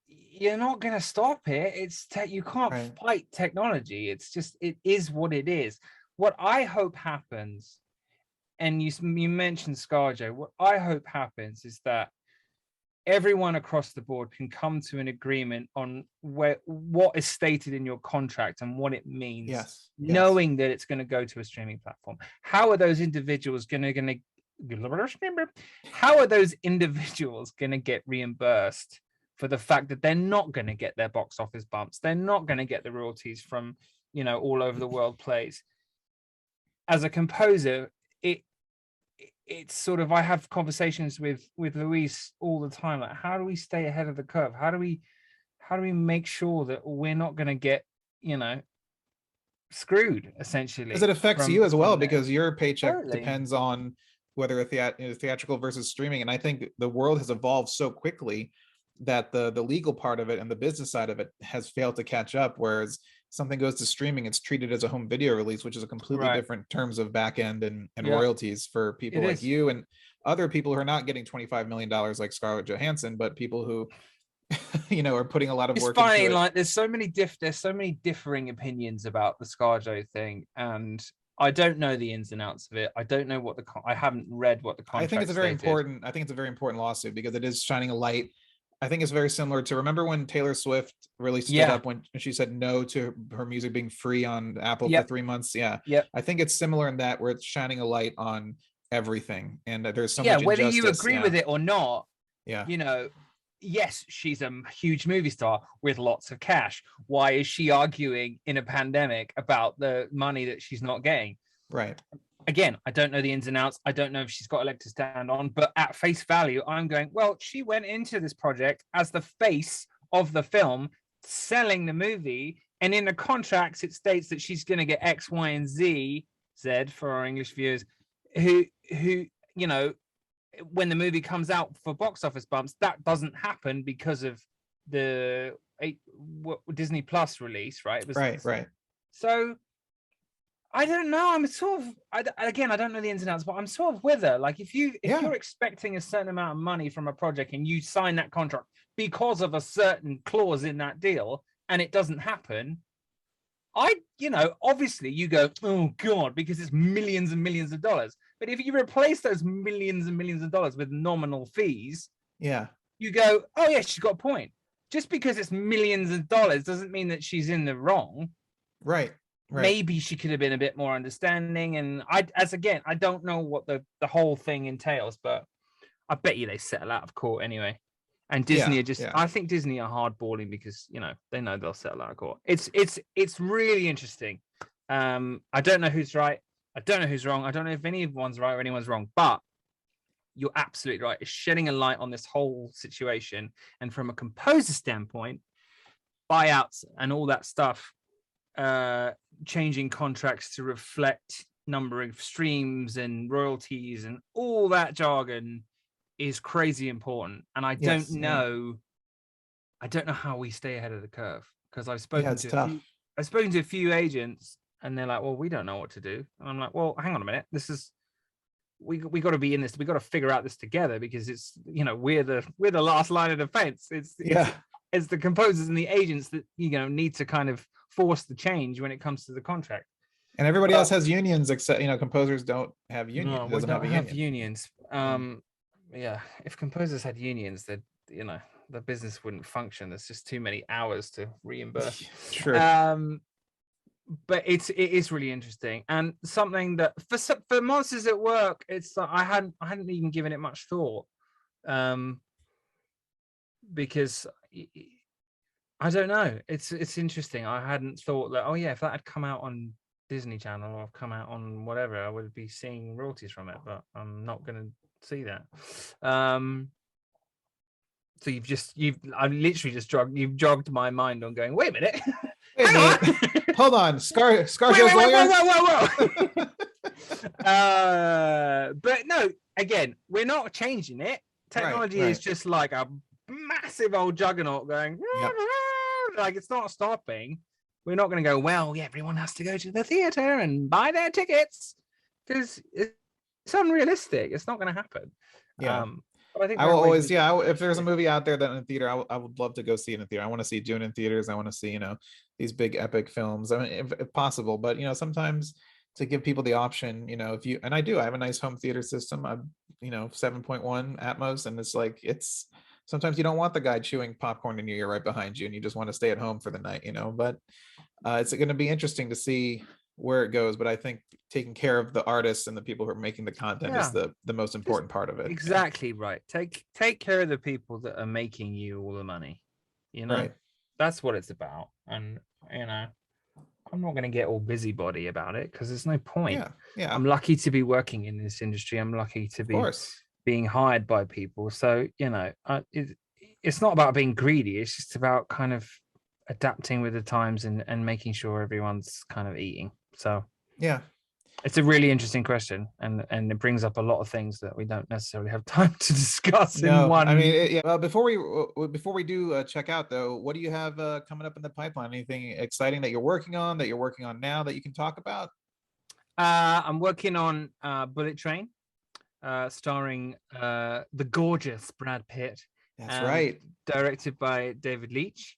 you're not going to stop it. You can't fight technology. It's just, it is what it is. What I hope happens, and you mentioned ScarJo, what I hope happens is that everyone across the board can come to an agreement on what is stated in your contract and what it means, knowing that it's going to go to a streaming platform. How are those individuals going to get reimbursed for the fact that they're not going to get their box office bumps? They're not going to get the royalties from, all over the world plays. As a composer, it's sort of, I have conversations with Luis all the time, like, how do we stay ahead of the curve? How do we make sure that we're not going to get, screwed, essentially? Because it affects you as well, because your paycheck depends on whether a theatrical versus streaming. And I think the world has evolved so quickly that the legal part of it and the business side of it has failed to catch up, whereas something goes to streaming, it's treated as a home video release, which is a completely different terms of back end and royalties for people like you and other people who are not getting $25 million like Scarlett Johansson, but people who are putting a lot of work into it. Like, there's so many differing opinions about the ScarJo thing, and I don't know the ins and outs of it. I don't know I haven't read what the contract. I think it's a very important lawsuit, because it is shining a light. I think it's very similar to, remember when Taylor Swift really stood up when she said no to her music being free on Apple for 3 months? I think it's similar in that, where it's shining a light on everything, and there's so much whether injustice. you agree with it or not. Yes, she's a huge movie star with lots of cash. Why is she arguing in a pandemic about the money that she's not getting? Right. again, I don't know the ins and outs. I don't know if she's got a leg to stand on, but at face value, I'm going, well, she went into this project as the face of the film, selling the movie. And in the contracts, it states that she's going to get X, Y, and Z for our English viewers, who, you know, when the movie comes out for box office bumps, that doesn't happen because of the Disney Plus release, right? It was, right. So I don't know. I'm sort of, I don't know the ins and outs, but I'm sort of with her. Like if you're expecting a certain amount of money from a project and you sign that contract because of a certain clause in that deal and it doesn't happen, obviously you go, oh God, because it's millions and millions of dollars. But if you replace those millions and millions of dollars with nominal fees, you go, oh yeah, she's got a point. Just because it's millions of dollars doesn't mean that she's in the wrong. Right. Maybe she could have been a bit more understanding. And I don't know what the whole thing entails, but I bet you they settle out of court anyway. And Disney I think Disney are hardballing because, they know they'll settle out of court. It's really interesting. I don't know who's right. I don't know who's wrong. I don't know if anyone's right or anyone's wrong, but you're absolutely right. It's shedding a light on this whole situation. And from a composer standpoint, buyouts and all that stuff, changing contracts to reflect number of streams and royalties and all that jargon is crazy important. And I don't know how we stay ahead of the curve, because I've spoken to a few agents and they're like, well, we don't know what to do. And I'm like, well, hang on a minute. We got to be in this. We got to figure out this together, because it's, we're the last line of defense. It's the composers and the agents that, need to kind of force the change when it comes to the contract. And everybody else has unions, except, composers don't have unions. No, we don't have unions. If composers had unions, that, the business wouldn't function. There's just too many hours to reimburse. True. But it is really interesting, and something that for Monsters at Work, it's I hadn't even given it much thought, because I don't know. It's interesting. I hadn't thought that. Oh yeah, if that had come out on Disney Channel or come out on whatever, I would be seeing royalties from it. But I'm not going to see that. So I've literally just jogged my mind on going, wait a minute. Hold on. ScarJo's lawyer. Whoa. But no, again, we're not changing it. Technology is just like a massive old juggernaut going, like it's not stopping. We're not going to go, well, everyone has to go to the theater and buy their tickets, because it's unrealistic. It's not going to happen. I will always, if there's a movie out there that in a theater, I would love to go see it in a theater. I want to see Dune in theaters. I want to see, these big epic films. I mean, if possible, but sometimes to give people the option, I have a nice home theater system. I'm, 7.1 Atmos, and it's like, sometimes you don't want the guy chewing popcorn in your ear right behind you, and you just want to stay at home for the night, but it's going to be interesting to see where it goes. But I think taking care of the artists and the people who are making the content is the most important part of it. Exactly right. Take care of the people that are making you all the money. That's what it's about. And I'm not going to get all busybody about it, because there's no point. I'm lucky to be working in this industry. I'm lucky to be being hired by people. So it's not about being greedy. It's just about kind of adapting with the times and making sure everyone's kind of eating. So it's a really interesting question, and it brings up a lot of things that we don't necessarily have time to discuss in one. I mean, before we do check out though, what do you have coming up in the pipeline? Anything exciting that you're working on now that you can talk about? I'm working on Bullet Train, starring the gorgeous Brad Pitt. That's right. Directed by David Leitch.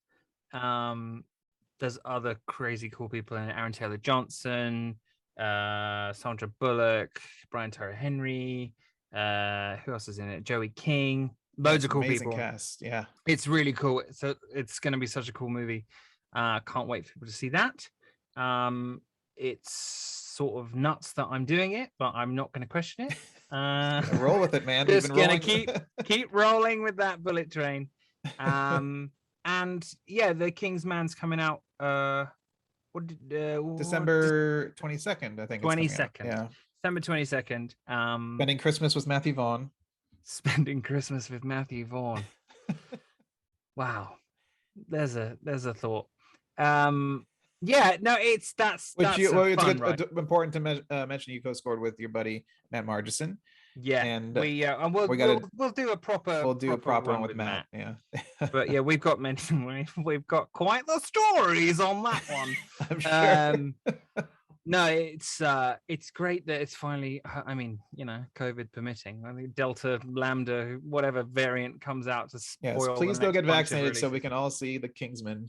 There's other crazy cool people in it. Aaron Taylor Johnson, Sandra Bullock, Brian Tyree Henry. Who else is in it? Joey King. Loads of cool people. Cast. Yeah, it's really cool. So it's going to be such a cool movie. Can't wait for people to see that. It's sort of nuts that I'm doing it, but I'm not going to question it. Roll with it, man. Just gonna keep rolling with that Bullet Train. And the King's Man's coming out December 22nd, I think. 22nd. December 22nd. Spending Christmas with Matthew Vaughn. Spending Christmas with Matthew Vaughn. Wow. There's a thought. Yeah, no, that's important to mention. You co-scored with your buddy Matt Margison. Yeah, and we'll do a proper one with Matt. Yeah, but yeah, we've got quite the stories on that one. I'm sure. No, it's great that it's finally. I mean, COVID permitting. I think Delta, Lambda, whatever variant comes out to spoil. Yes, please go get vaccinated so we can all see the Kingsman.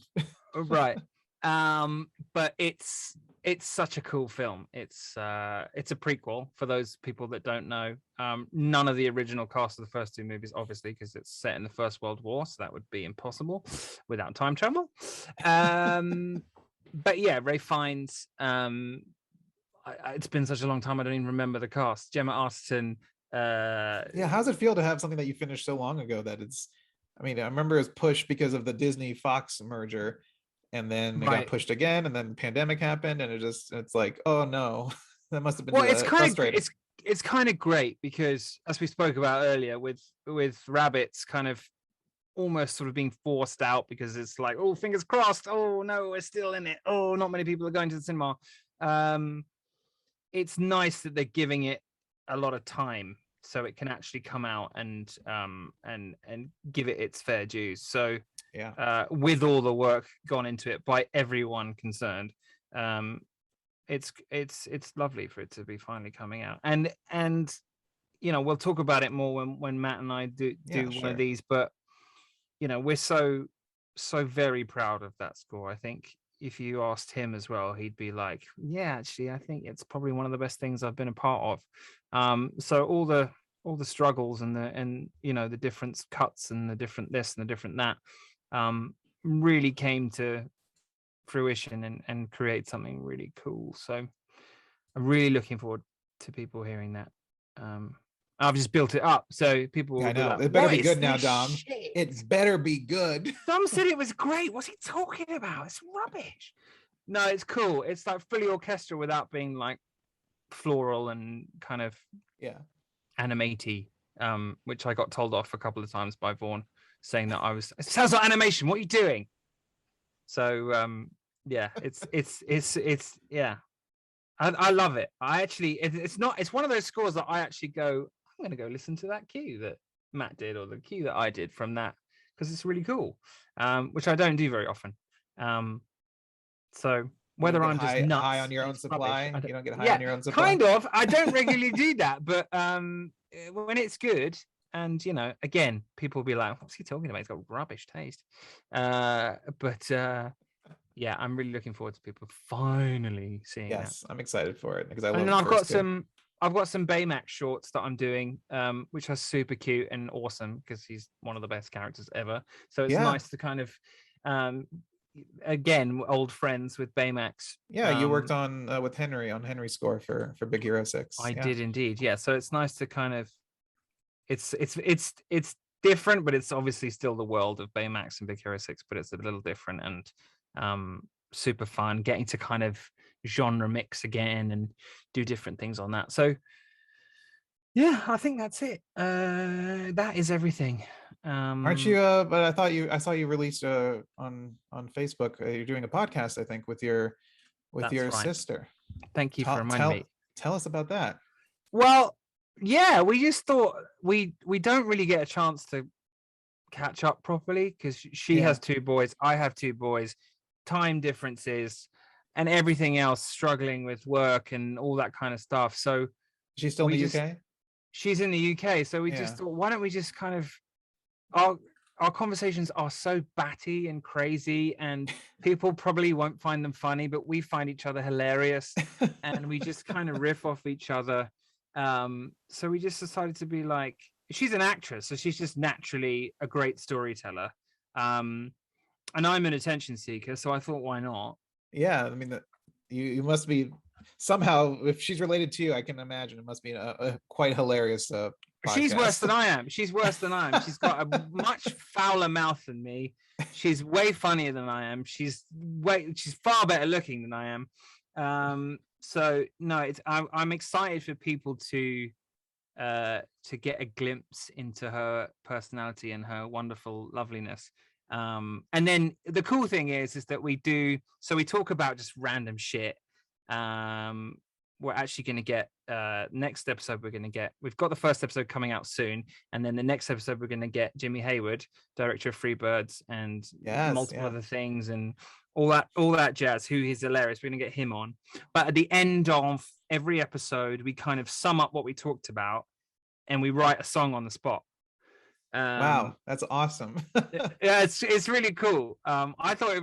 Right. But it's such a cool film. It's a prequel for those people that don't know. None of the original cast of the first two movies, obviously, because it's set in the First World War, so that would be impossible without time travel. But yeah, Ray Fiennes. It's been such a long time, I don't even remember the cast. Gemma Arterton. Yeah, how's it feel to have something that you finished so long ago that it's? I mean, I remember it was pushed because of the Disney Fox merger. And then it got pushed again, and then the pandemic happened, and it's like, oh no, that must have been frustrating. It's kind of great because, as we spoke about earlier, with Rabbits kind of almost sort of being forced out because it's like, oh, fingers crossed, oh no, we're still in it, oh, not many people are going to the cinema. It's nice that they're giving it a lot of time so it can actually come out and give it its fair dues. So yeah, with all the work gone into it by everyone concerned, it's lovely for it to be finally coming out. And we'll talk about it more when Matt and I do one of these, but we're so very proud of that score. I think if you asked him as well, he'd be like, yeah, actually, I think it's probably one of the best things I've been a part of. So all the struggles and the different cuts and the different this and the different that really came to fruition and create something really cool. So I'm really looking forward to people hearing that. I've just built it up, so people will be like, it better be good now, Dom. It better be good. Dom said it was great. What's he talking about? It's rubbish. No, it's cool. It's like fully orchestral without being like floral and kind of animaty, which I got told off a couple of times by Vaughn, saying that it sounds like animation. What are you doing? So yeah, it's yeah. I love it. It's one of those scores that I actually go, I'm going to go listen to that cue that Matt did or the cue that I did from that, because it's really cool, which I don't do very often. So whether I'm just nuts, high on your own supply, you don't get high on your own supply. Kind of. I don't regularly do that, but when it's good, and again, people will be like, "What's he talking about? He's got rubbish taste." But yeah, I'm really looking forward to people finally seeing that. Yes, I'm excited for it because I love. And I've got some Baymax shorts that I'm doing, which are super cute and awesome because he's one of the best characters ever. So it's nice to kind of, again, old friends with Baymax. Yeah, you worked on with Henry on Henry's score for Big Hero 6. I did indeed. Yeah, so it's nice to kind of, it's different, but it's obviously still the world of Baymax and Big Hero 6, but it's a little different and super fun. Getting to kind of genre mix again and do different things on that. So yeah, I think that's it. That is everything. Aren't you but I saw you released on Facebook, you're doing a podcast, I think, with your sister. Thank you for reminding me. Tell us about that. Well, yeah, we just thought we don't really get a chance to catch up properly because she has two boys, I have two boys, time differences and everything else, struggling with work and all that kind of stuff. So she's still in the UK? She's in the UK. So we just thought, why don't we just kind of, our conversations are so batty and crazy and people probably won't find them funny, but we find each other hilarious and we just kind of riff off each other. So we just decided to be like, she's an actress, so she's just naturally a great storyteller. And I'm an attention seeker, so I thought, why not? Yeah, I mean, you must be somehow, if she's related to you, I can imagine it must be a quite hilarious podcast. She's worse than I am. She's got a much fouler mouth than me. She's way funnier than I am. She's far better looking than I am. So no, I'm excited for people to get a glimpse into her personality and her wonderful loveliness. And then the cool thing is that we talk about just random shit. We're actually going to get next episode we've got the first episode coming out soon, and then the next episode we're going to get Jimmy Hayward, director of Freebirds and multiple other things and all that jazz, who is hilarious. We're going to get him on. But at the end of every episode we kind of sum up what we talked about and we write a song on the spot. Wow, that's awesome. Yeah, it's really cool. I thought it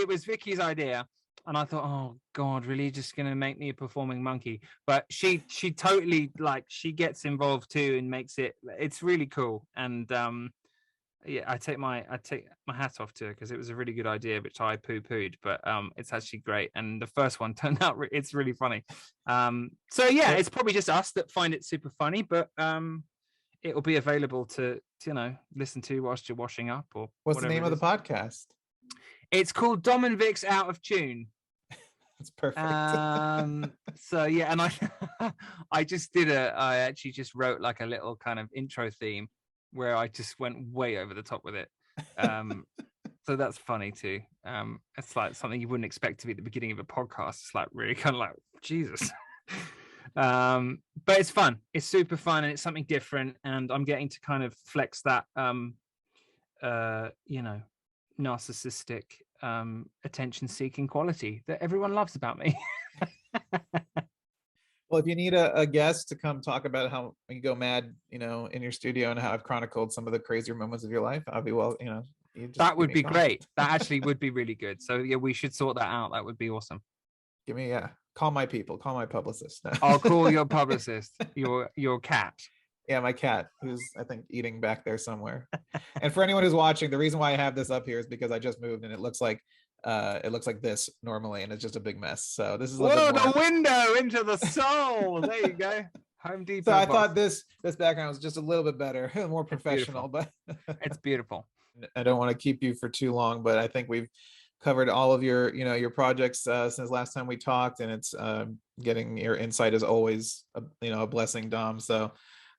was Vicky's idea, and I thought, oh God, really, just gonna make me a performing monkey? But she totally, like, she gets involved too and makes it's really cool. And yeah, I take my hat off to her because it was a really good idea, which I poo-pooed, but it's actually great. And the first one turned out it's really funny. So yeah, it's probably just us that find it super funny, but it will be available to listen to whilst you're washing up or what's the name of the podcast? It's called Dom and Vic's Out of Tune. That's perfect. So yeah, and I actually just wrote like a little kind of intro theme where I just went way over the top with it. So that's funny too. It's like something you wouldn't expect to be at the beginning of a podcast. It's like really kind of like Jesus. But it's fun. It's super fun, and it's something different. And I'm getting to kind of flex that, narcissistic, attention-seeking quality that everyone loves about me. Well, if you need a guest to come talk about how you go mad, in your studio and how I've chronicled some of the crazier moments of your life, I'll be that would be great. That actually would be really good. So yeah, we should sort that out. That would be awesome. Call my people, call my publicist. I'll call your publicist, your cat. Yeah, my cat, who's I think eating back there somewhere. And for anyone who's watching, the reason why I have this up here is because I just moved and it looks like this normally, and it's just a big mess. So this is the window into the soul. There you go. Home Depot. So I thought this background was just a little bit better, more professional, but it's beautiful. I don't want to keep you for too long, but I think we've covered all of your your projects since last time we talked, and it's getting your insight is always a blessing, Dom. So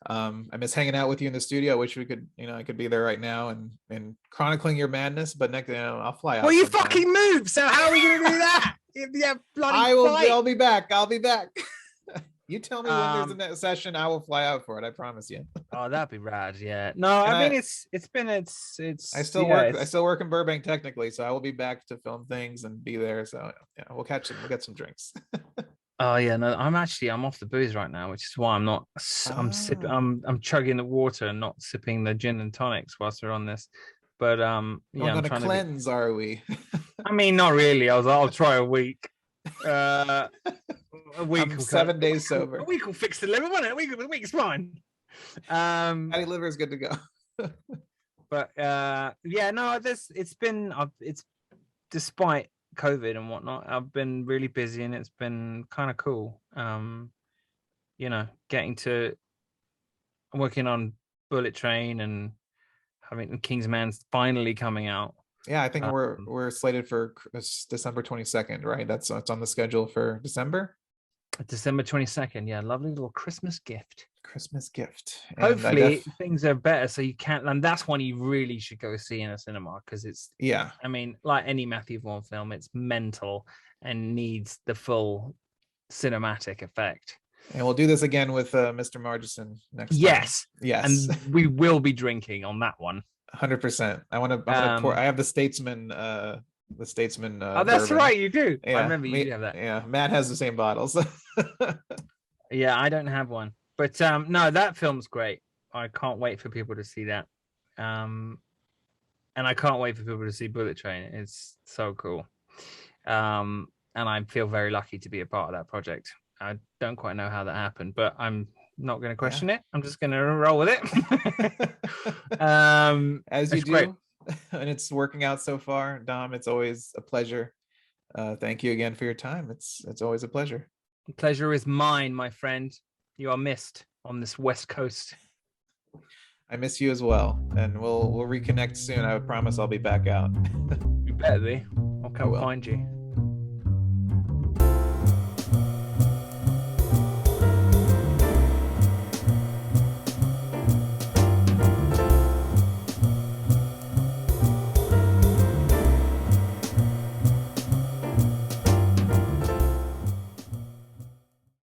I miss hanging out with you in the studio. I wish we could I could be there right now and chronicling your madness, but next I'll fly out. Well, you fucking move, so how are we gonna do that? Yeah, I'll be back. You tell me when there's a next session, I will fly out for it. I promise you. Oh, that'd be rad. Yeah. No, I mean it's I still work in Burbank technically, so I will be back to film things and be there. So yeah, we'll get some drinks. Oh yeah, no, I'm off the booze right now, which is why I'm not. I'm chugging the water and not sipping the gin and tonics whilst we're on this. But yeah, I'm trying to cleanse. Are we? I mean, not really. I'll try a week. A week. I'm 7 days sober. A week will fix the liver, won't it? A week's fine. Fatty liver is good to go. But yeah, no, it's despite COVID and whatnot, I've been really busy and it's been kind of cool. Working on Bullet Train and having Kingsman's finally coming out. Yeah, I think we're slated for December 22nd, right? It's on the schedule for December. December 22nd. Yeah, lovely little Christmas gift. And hopefully things are better, so you can't. And that's one you really should go see in a cinema because it's. Yeah. I mean, like any Matthew Vaughn film, it's mental and needs the full cinematic effect. And we'll do this again with Mr. Margison next time. Yes. And we will be drinking on that one. 100%. I want to pour. I have the Statesman. Oh, that's bourbon. Right, you do. Yeah, I remember you have that. Yeah, Matt has the same bottles. Yeah, I don't have one, but no, that film's great. I can't wait for people to see that. And I can't wait for people to see Bullet Train. It's so cool. And I feel very lucky to be a part of that project. I don't quite know how that happened, but I'm not going to question it. I'm just going to roll with it. As you do. Great. And it's working out so far, Dom. It's always a pleasure. Thank you again for your time. It's always a pleasure. The pleasure is mine, my friend. You are missed on this West Coast. I miss you as well, and we'll reconnect soon. I promise I'll be back out. You better be. I'll come find you.